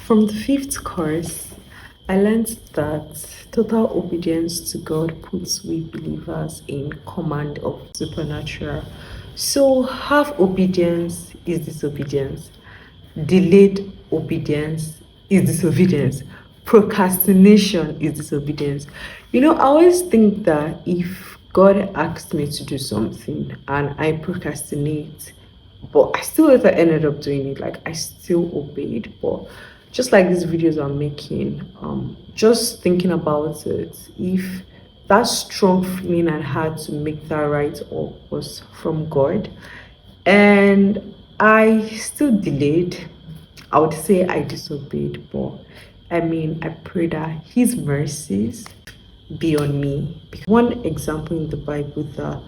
From the fifth course, I learned that total obedience to God puts we believers in command of supernatural. So, half obedience is disobedience, delayed obedience is disobedience, procrastination is disobedience. I always think that if God asked me to do something and I procrastinate, but I still later ended up doing it, like I still obeyed. But just like these videos I'm making, just thinking about it, if that strong feeling I had to make that right up was from God and I still delayed, I would say I disobeyed. But I pray that His mercies be on me. One example in the Bible that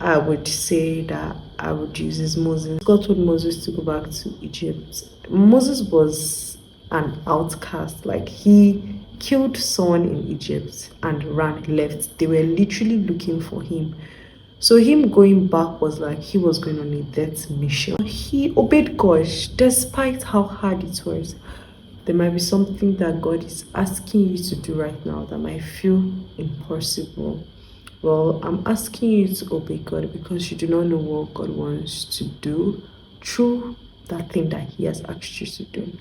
I would say that I would use is Moses. God told Moses to go back to Egypt. Moses was an outcast, like he killed someone in Egypt and ran, left. They were literally looking for him. So him going back was like he was going on a death mission. He obeyed God despite how hard it was. There might be something that God is asking you to do right now that might feel impossible. Well, I'm asking you to obey God because you do not know what God wants to do through that thing that He has asked you to do.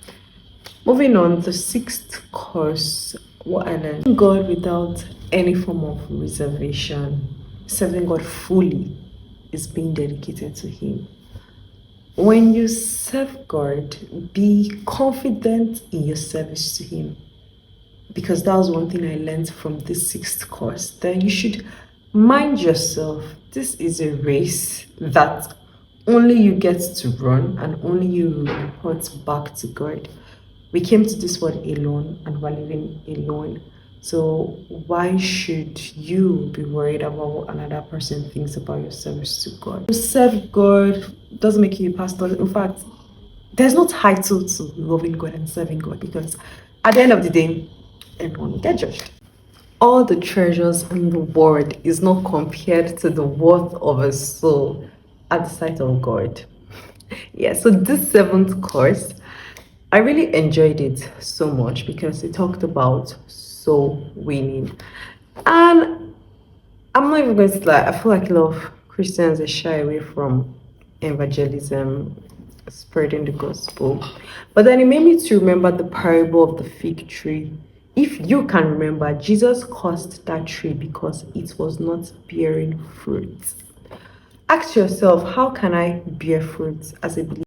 Moving on, the sixth course, what I learned: God without any form of reservation, serving God fully is being dedicated to Him. When you serve God, be confident in your service to Him. Because that was one thing I learned from this sixth course, that you should mind yourself. This is a race that only you get to run and only you report back to God. We came to this world alone and we're living alone. So why should you be worried about what another person thinks about your service to God? To serve God doesn't make you a pastor. In fact, there's no title to loving God and serving God, because at the end of the day, everyone will get judged. All the treasures in the world is not compared to the worth of a soul at the sight of God. Yeah, so this seventh course, I really enjoyed it so much because it talked about soul winning. And I'm not even going to lie, I feel like a lot of Christians are shy away from evangelism, spreading the gospel. But then it made me to remember the parable of the fig tree. If you can remember, Jesus cursed that tree because it was not bearing fruit. Ask yourself, how can I bear fruit as a believer?